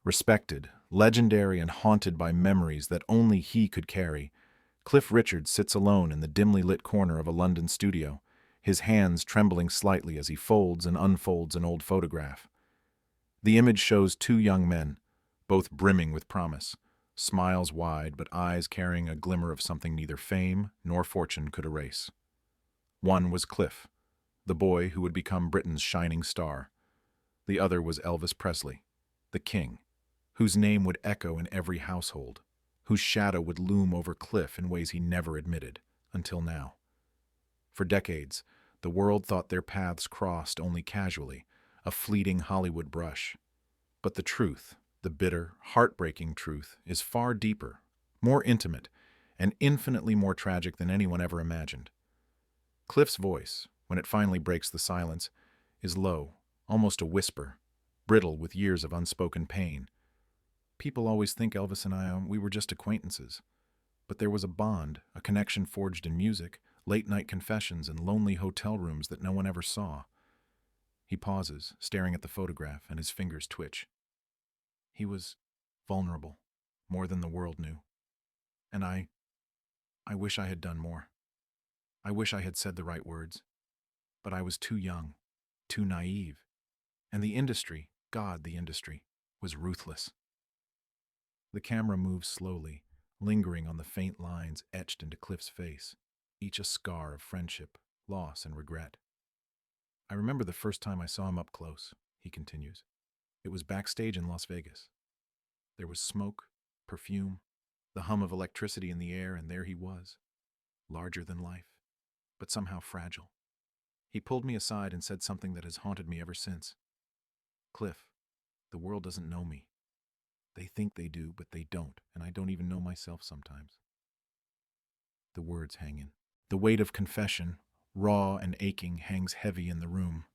Respected, legendary, and haunted by memories that only he could carry, Cliff Richard sits alone in the dimly lit corner of a London studio, his hands trembling slightly as he folds and unfolds an old photograph. The image shows two young men, both brimming with promise, smiles wide but eyes carrying a glimmer of something neither fame nor fortune could erase. One was Cliff, the boy who would become Britain's shining star. The other was Elvis Presley, the king, whose name would echo in every household, whose shadow would loom over Cliff in ways he never admitted, until now. For decades, the world thought their paths crossed only casually, a fleeting Hollywood brush. But the truth, the bitter, heartbreaking truth, is far deeper, more intimate, and infinitely more tragic than anyone ever imagined. Cliff's voice, when it finally breaks the silence, is low, almost a whisper, brittle with years of unspoken pain. People always think Elvis and we were just acquaintances. But there was a bond, a connection forged in music, late-night confessions, and lonely hotel rooms that no one ever saw. He pauses, staring at the photograph, and his fingers twitch. He was vulnerable, more than the world knew. And I wish I had done more. I wish I had said the right words. But I was too young, too naive. And the industry, God, the industry, was ruthless. The camera moves slowly, lingering on the faint lines etched into Cliff's face, each a scar of friendship, loss, and regret. I remember the first time I saw him up close, he continues. It was backstage in Las Vegas. There was smoke, perfume, the hum of electricity in the air, and there he was, larger than life, but somehow fragile. He pulled me aside and said something that has haunted me ever since. Cliff, the world doesn't know me. They think they do, but they don't, and I don't even know myself sometimes. The words hang in. The weight of confession, raw and aching, hangs heavy in the room.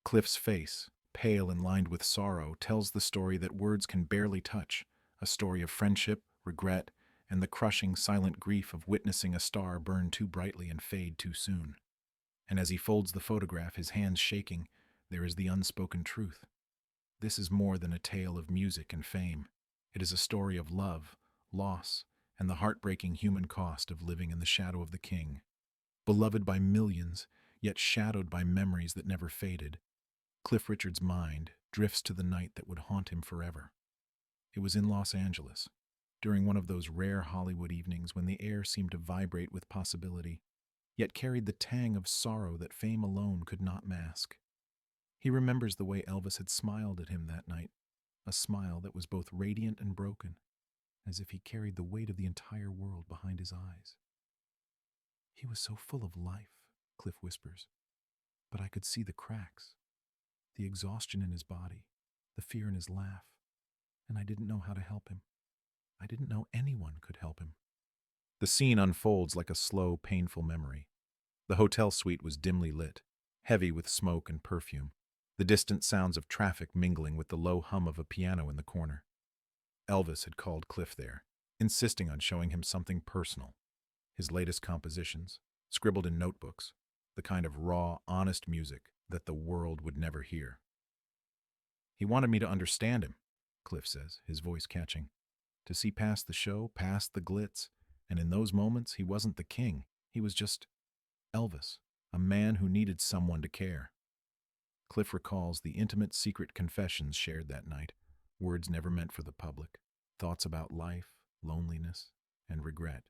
Cliff's face, pale and lined with sorrow, tells the story that words can barely touch, a story of friendship, regret, and the crushing, silent grief of witnessing a star burn too brightly and fade too soon. And as he folds the photograph, his hands shaking, there is the unspoken truth. This is more than a tale of music and fame. It is a story of love, loss, and the heartbreaking human cost of living in the shadow of the king. Beloved by millions, yet shadowed by memories that never faded, Cliff Richard's mind drifts to the night that would haunt him forever. It was in Los Angeles, during one of those rare Hollywood evenings when the air seemed to vibrate with possibility, yet carried the tang of sorrow that fame alone could not mask. He remembers the way Elvis had smiled at him that night, a smile that was both radiant and broken, as if he carried the weight of the entire world behind his eyes. He was so full of life, Cliff whispers, but I could see the cracks, the exhaustion in his body, the fear in his laugh, and I didn't know how to help him. I didn't know anyone could help him. The scene unfolds like a slow, painful memory. The hotel suite was dimly lit, heavy with smoke and perfume, the distant sounds of traffic mingling with the low hum of a piano in the corner. Elvis had called Cliff there, insisting on showing him something personal, his latest compositions, scribbled in notebooks, the kind of raw, honest music that the world would never hear. He wanted me to understand him, Cliff says, his voice catching, to see past the show, past the glitz, and in those moments he wasn't the king, he was just Elvis, a man who needed someone to care. Cliff recalls the intimate secret confessions shared that night, words never meant for the public, thoughts about life, loneliness, and regret.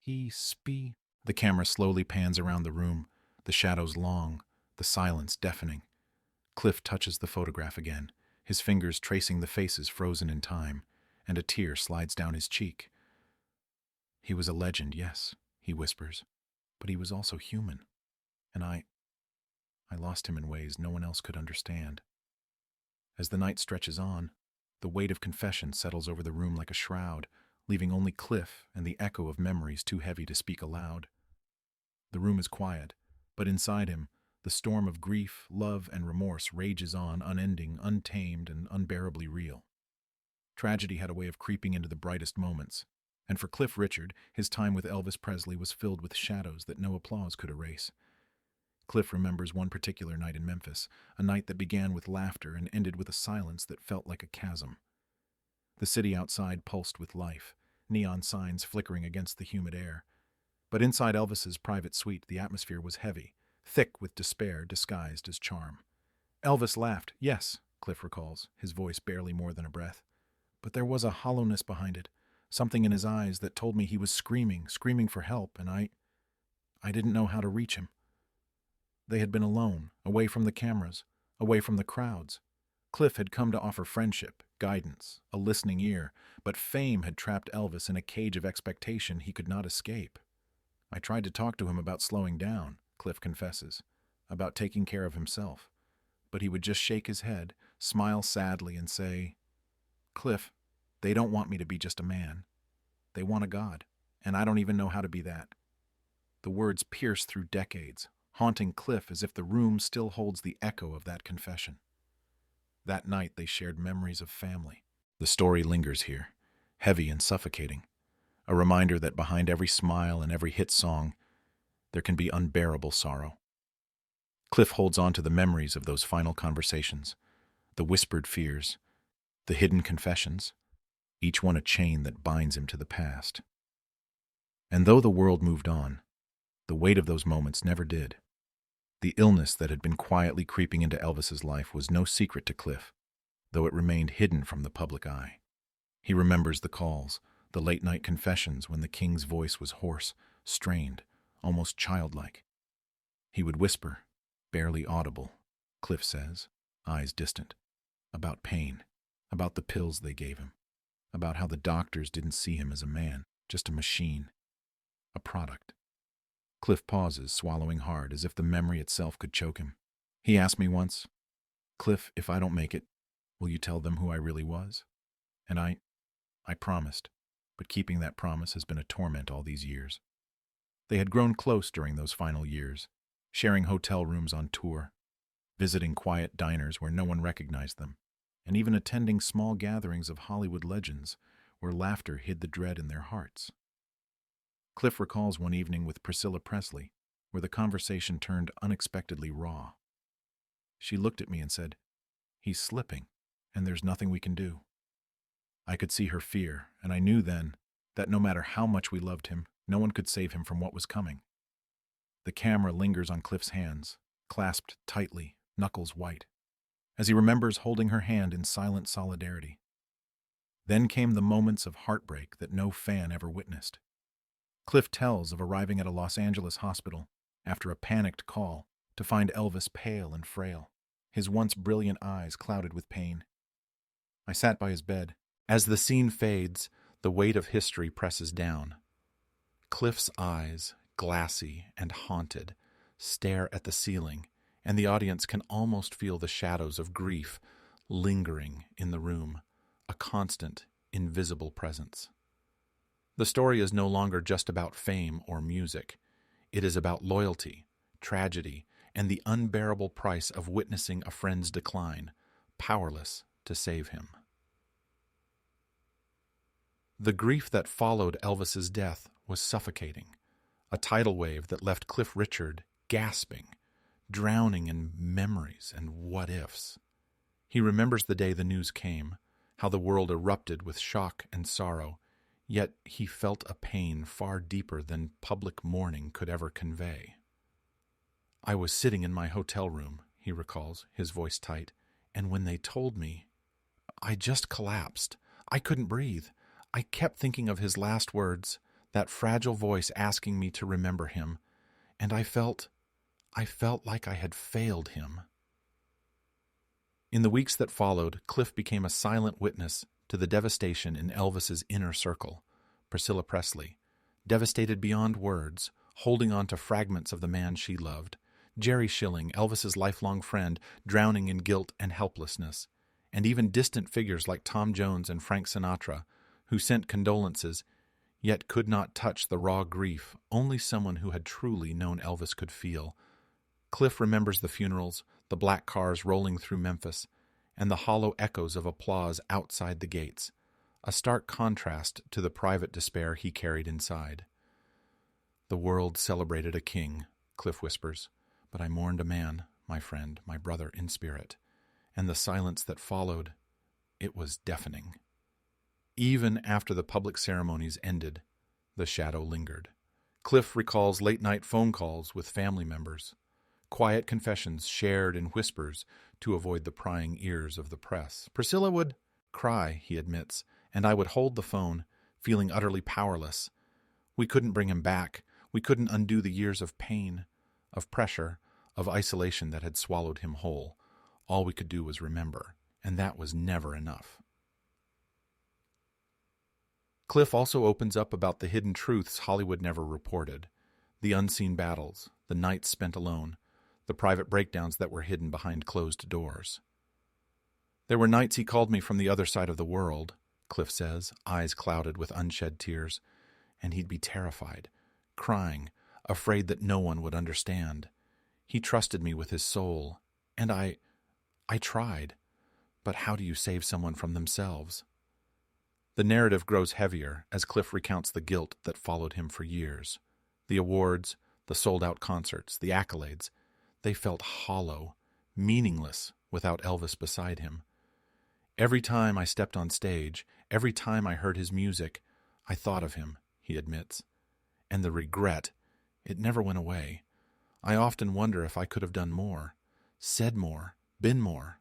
The camera slowly pans around the room, the shadows long, the silence deafening. Cliff touches the photograph again, his fingers tracing the faces frozen in time, and a tear slides down his cheek. He was a legend, yes, he whispers, but he was also human, and I lost him in ways no one else could understand. As the night stretches on, the weight of confession settles over the room like a shroud, leaving only Cliff and the echo of memories too heavy to speak aloud. The room is quiet, but inside him, the storm of grief, love, and remorse rages on, unending, untamed, and unbearably real. Tragedy had a way of creeping into the brightest moments, and for Cliff Richard, his time with Elvis Presley was filled with shadows that no applause could erase. Cliff remembers one particular night in Memphis, a night that began with laughter and ended with a silence that felt like a chasm. The city outside pulsed with life, neon signs flickering against the humid air. But inside Elvis's private suite, the atmosphere was heavy, thick with despair disguised as charm. Elvis laughed, yes, Cliff recalls, his voice barely more than a breath. But there was a hollowness behind it, something in his eyes that told me he was screaming for help, and I didn't know how to reach him. They had been alone, away from the cameras, away from the crowds. Cliff had come to offer friendship, guidance, a listening ear, but fame had trapped Elvis in a cage of expectation he could not escape. I tried to talk to him about slowing down, Cliff confesses, about taking care of himself. But he would just shake his head, smile sadly, and say, "Cliff, they don't want me to be just a man. They want a God, and I don't even know how to be that." The words pierced through decades, haunting Cliff as if the room still holds the echo of that confession. That night they shared memories of family. The story lingers here, heavy and suffocating, a reminder that behind every smile and every hit song, there can be unbearable sorrow. Cliff holds on to the memories of those final conversations, the whispered fears, the hidden confessions, each one a chain that binds him to the past. And though the world moved on, the weight of those moments never did. The illness that had been quietly creeping into Elvis's life was no secret to Cliff, though it remained hidden from the public eye. He remembers the calls, the late-night confessions when the king's voice was hoarse, strained, almost childlike. He would whisper, barely audible, Cliff says, eyes distant, about pain, about the pills they gave him, about how the doctors didn't see him as a man, just a machine, a product. Cliff pauses, swallowing hard, as if the memory itself could choke him. He asked me once, "Cliff, if I don't make it, will you tell them who I really was?" And I promised, but keeping that promise has been a torment all these years. They had grown close during those final years, sharing hotel rooms on tour, visiting quiet diners where no one recognized them, and even attending small gatherings of Hollywood legends where laughter hid the dread in their hearts. Cliff recalls one evening with Priscilla Presley, where the conversation turned unexpectedly raw. She looked at me and said, "He's slipping, and there's nothing we can do." I could see her fear, and I knew then that no matter how much we loved him, no one could save him from what was coming. The camera lingers on Cliff's hands, clasped tightly, knuckles white, as he remembers holding her hand in silent solidarity. Then came the moments of heartbreak that no fan ever witnessed. Cliff tells of arriving at a Los Angeles hospital after a panicked call to find Elvis pale and frail, his once brilliant eyes clouded with pain. I sat by his bed. As the scene fades, the weight of history presses down. Cliff's eyes, glassy and haunted, stare at the ceiling, and the audience can almost feel the shadows of grief lingering in the room, a constant, invisible presence. The story is no longer just about fame or music. It is about loyalty, tragedy, and the unbearable price of witnessing a friend's decline, powerless to save him. The grief that followed Elvis's death was suffocating, a tidal wave that left Cliff Richard gasping, drowning in memories and what-ifs. He remembers the day the news came, how the world erupted with shock and sorrow, yet he felt a pain far deeper than public mourning could ever convey. "I was sitting in my hotel room," he recalls, his voice tight, "and when they told me, I just collapsed. I couldn't breathe. I kept thinking of his last words, that fragile voice asking me to remember him, and I felt like I had failed him." In the weeks that followed, Cliff became a silent witness to the devastation in Elvis's inner circle. Priscilla Presley, devastated beyond words, holding on to fragments of the man she loved. Jerry Schilling, Elvis's lifelong friend, drowning in guilt and helplessness. And even distant figures like Tom Jones and Frank Sinatra, who sent condolences, yet could not touch the raw grief only someone who had truly known Elvis could feel. Cliff remembers the funerals, the black cars rolling through Memphis, and the hollow echoes of applause outside the gates, a stark contrast to the private despair he carried inside. "The world celebrated a king," Cliff whispers, But I mourned a man, my friend, my brother in spirit, and the silence that followed, it was deafening. Even after the public ceremonies ended, the shadow lingered. Cliff recalls late-night phone calls with family members, quiet confessions shared in whispers to avoid the prying ears of the press. Priscilla would cry, he admits, and I would hold the phone, feeling utterly powerless. We couldn't bring him back. We couldn't undo the years of pain, of pressure, of isolation that had swallowed him whole. All we could do was remember, and that was never enough. Cliff also opens up about the hidden truths Hollywood never reported, the unseen battles, the nights spent alone, the private breakdowns that were hidden behind closed doors. There were nights he called me from the other side of the world, Cliff says, eyes clouded with unshed tears, and he'd be terrified, crying, afraid that no one would understand. He trusted me with his soul, and I tried. But how do you save someone from themselves? The narrative grows heavier as Cliff recounts the guilt that followed him for years. The awards, the sold-out concerts, the accolades, they felt hollow, meaningless without Elvis beside him. Every time I stepped on stage, every time I heard his music, I thought of him, he admits. And the regret, it never went away. I often wonder if I could have done more, said more, been more.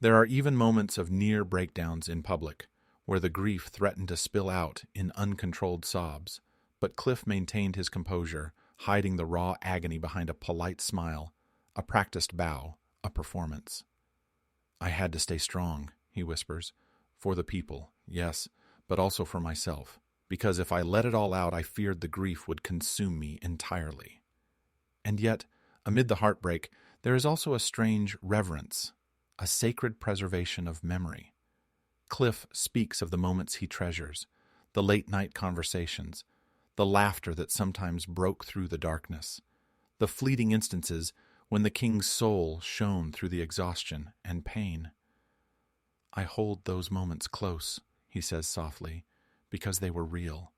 There are even moments of near breakdowns in public, where the grief threatened to spill out in uncontrolled sobs, but Cliff maintained his composure, hiding the raw agony behind a polite smile, a practiced bow, a performance. I had to stay strong, he whispers, for the people, yes, but also for myself, because if I let it all out, I feared the grief would consume me entirely. And yet, amid the heartbreak, there is also a strange reverence, a sacred preservation of memory. Cliff speaks of the moments he treasures, the late-night conversations, the laughter that sometimes broke through the darkness, the fleeting instances when the king's soul shone through the exhaustion and pain. I hold those moments close, he says softly, because they were real,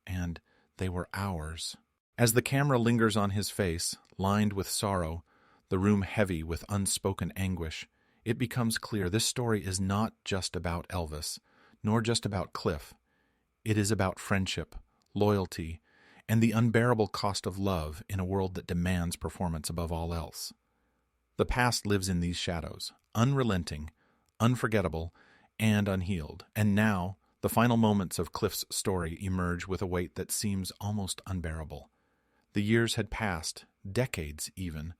and they were ours. As the camera lingers on his face, lined with sorrow, the room heavy with unspoken anguish, it becomes clear this story is not just about Elvis, nor just about Cliff. It is about friendship, loyalty, and the unbearable cost of love in a world that demands performance above all else. The past lives in these shadows, unrelenting, unforgettable, and unhealed. And now, the final moments of Cliff's story emerge with a weight that seems almost unbearable. The years had passed, decades even,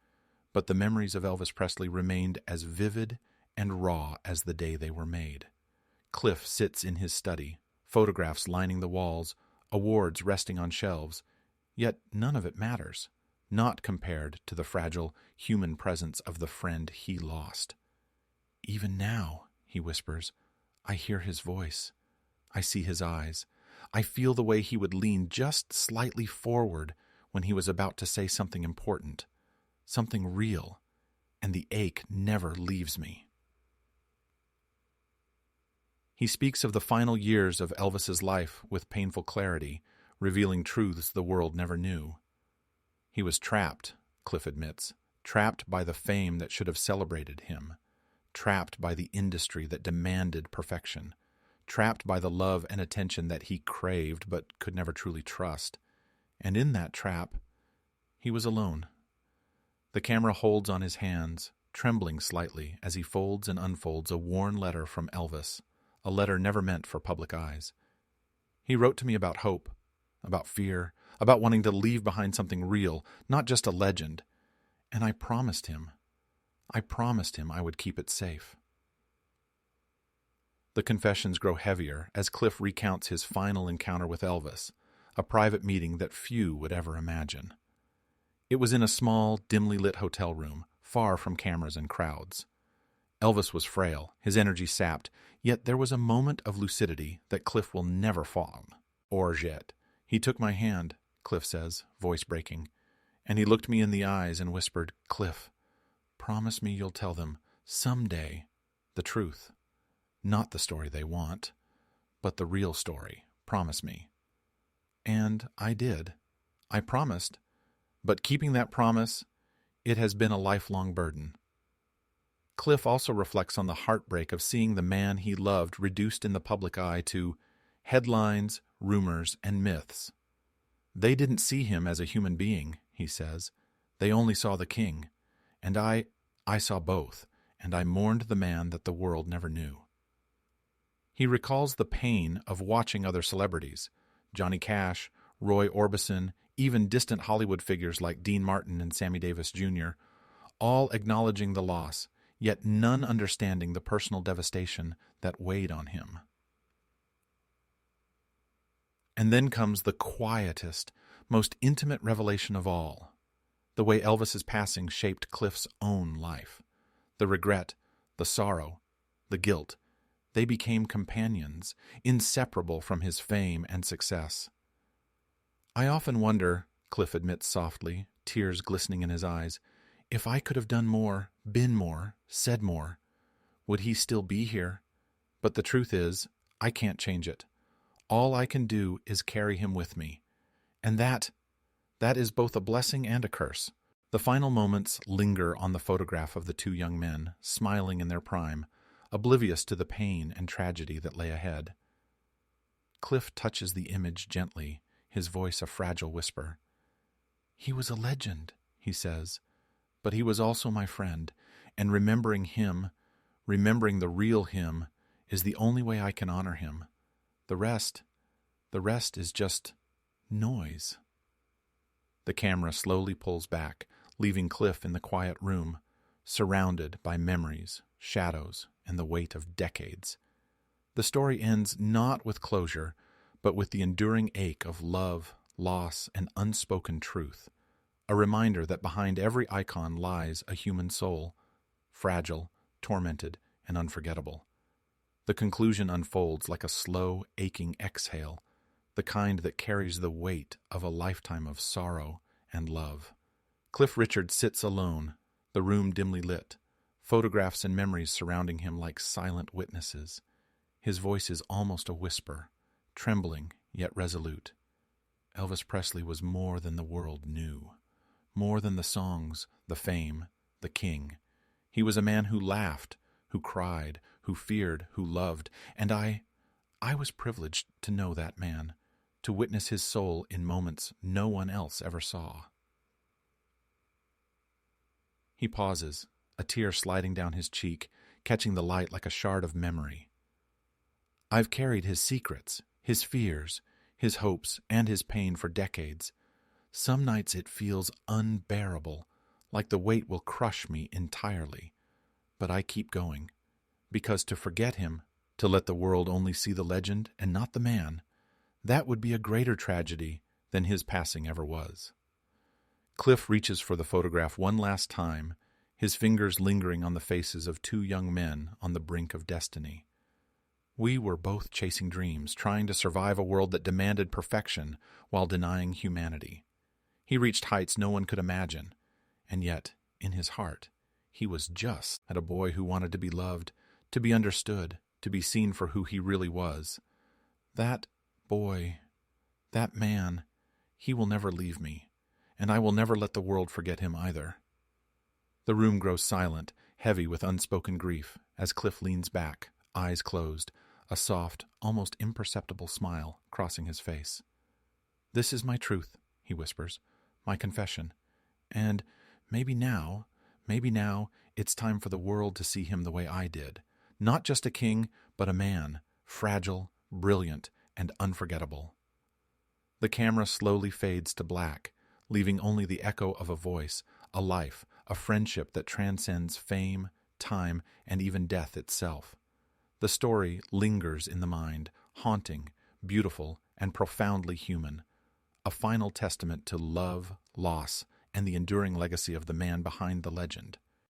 but the memories of Elvis Presley remained as vivid and raw as the day they were made. Cliff sits in his study, photographs lining the walls, awards resting on shelves, yet none of it matters, not compared to the fragile human presence of the friend he lost. Even now, he whispers, I hear his voice. I see his eyes. I feel the way he would lean just slightly forward when he was about to say something important, something real, and the ache never leaves me. He speaks of the final years of Elvis's life with painful clarity, revealing truths the world never knew. He was trapped, Cliff admits, trapped by the fame that should have celebrated him, trapped by the industry that demanded perfection, trapped by the love and attention that he craved but could never truly trust. And in that trap, he was alone. The camera holds on his hands, trembling slightly as he folds and unfolds a worn letter from Elvis, a letter never meant for public eyes. He wrote to me about hope, about fear, about wanting to leave behind something real, not just a legend. And I promised him I would keep it safe. The confessions grow heavier as Cliff recounts his final encounter with Elvis, a private meeting that few would ever imagine. It was in a small, dimly lit hotel room, far from cameras and crowds. Elvis was frail, his energy sapped, yet there was a moment of lucidity that Cliff will never fathom, or yet. He took my hand, Cliff says, voice breaking, and he looked me in the eyes and whispered, Cliff, promise me you'll tell them, someday, the truth. Not the story they want, but the real story. Promise me. And I did. I promised. But keeping that promise, it has been a lifelong burden. Cliff also reflects on the heartbreak of seeing the man he loved reduced in the public eye to headlines, rumors, and myths. They didn't see him as a human being, he says. They only saw the king. And I saw both, and I mourned the man that the world never knew. He recalls the pain of watching other celebrities, Johnny Cash, Roy Orbison, even distant Hollywood figures like Dean Martin and Sammy Davis Jr., all acknowledging the loss, yet none understanding the personal devastation that weighed on him. And then comes the quietest, most intimate revelation of all, the way Elvis's passing shaped Cliff's own life. The regret, the sorrow, the guilt, they became companions, inseparable from his fame and success. I often wonder, Cliff admits softly, tears glistening in his eyes, if I could have done more, been more, said more, would he still be here? But the truth is, I can't change it. All I can do is carry him with me. And that is both a blessing and a curse. The final moments linger on the photograph of the two young men, smiling in their prime, oblivious to the pain and tragedy that lay ahead. Cliff touches the image gently, his voice a fragile whisper. "He was a legend," he says, "but he was also my friend, and remembering him, remembering the real him, is the only way I can honor him. The rest is just noise." The camera slowly pulls back, leaving Cliff in the quiet room, surrounded by memories, shadows, and the weight of decades. The story ends not with closure, but with the enduring ache of love, loss, and unspoken truth, a reminder that behind every icon lies a human soul, fragile, tormented, and unforgettable. The conclusion unfolds like a slow, aching exhale, the kind that carries the weight of a lifetime of sorrow and love. Cliff Richard sits alone, the room dimly lit, photographs and memories surrounding him like silent witnesses. His voice is almost a whisper, trembling yet resolute. Elvis Presley was more than the world knew, more than the songs, the fame, the king. He was a man who laughed, who cried, who feared, who loved, and I was privileged to know that man, to witness his soul in moments no one else ever saw. He pauses, a tear sliding down his cheek, catching the light like a shard of memory. I've carried his secrets, his fears, his hopes, and his pain for decades. Some nights it feels unbearable, like the weight will crush me entirely. But I keep going, because to forget him, to let the world only see the legend and not the man, that would be a greater tragedy than his passing ever was. Cliff reaches for the photograph one last time, his fingers lingering on the faces of two young men on the brink of destiny. We were both chasing dreams, trying to survive a world that demanded perfection while denying humanity. He reached heights no one could imagine, and yet, in his heart, he was just a boy who wanted to be loved, to be understood, to be seen for who he really was. That boy, that man, he will never leave me, and I will never let the world forget him either. The room grows silent, heavy with unspoken grief, as Cliff leans back, eyes closed, a soft, almost imperceptible smile crossing his face. "This is my truth," he whispers, "my confession. And maybe now, it's time for the world to see him the way I did. Not just a king, but a man, fragile, brilliant, and unforgettable." The camera slowly fades to black, leaving only the echo of a voice, a life, a friendship that transcends fame, time, and even death itself. The story lingers in the mind, haunting, beautiful, and profoundly human, a final testament to love, loss, and the enduring legacy of the man behind the legend.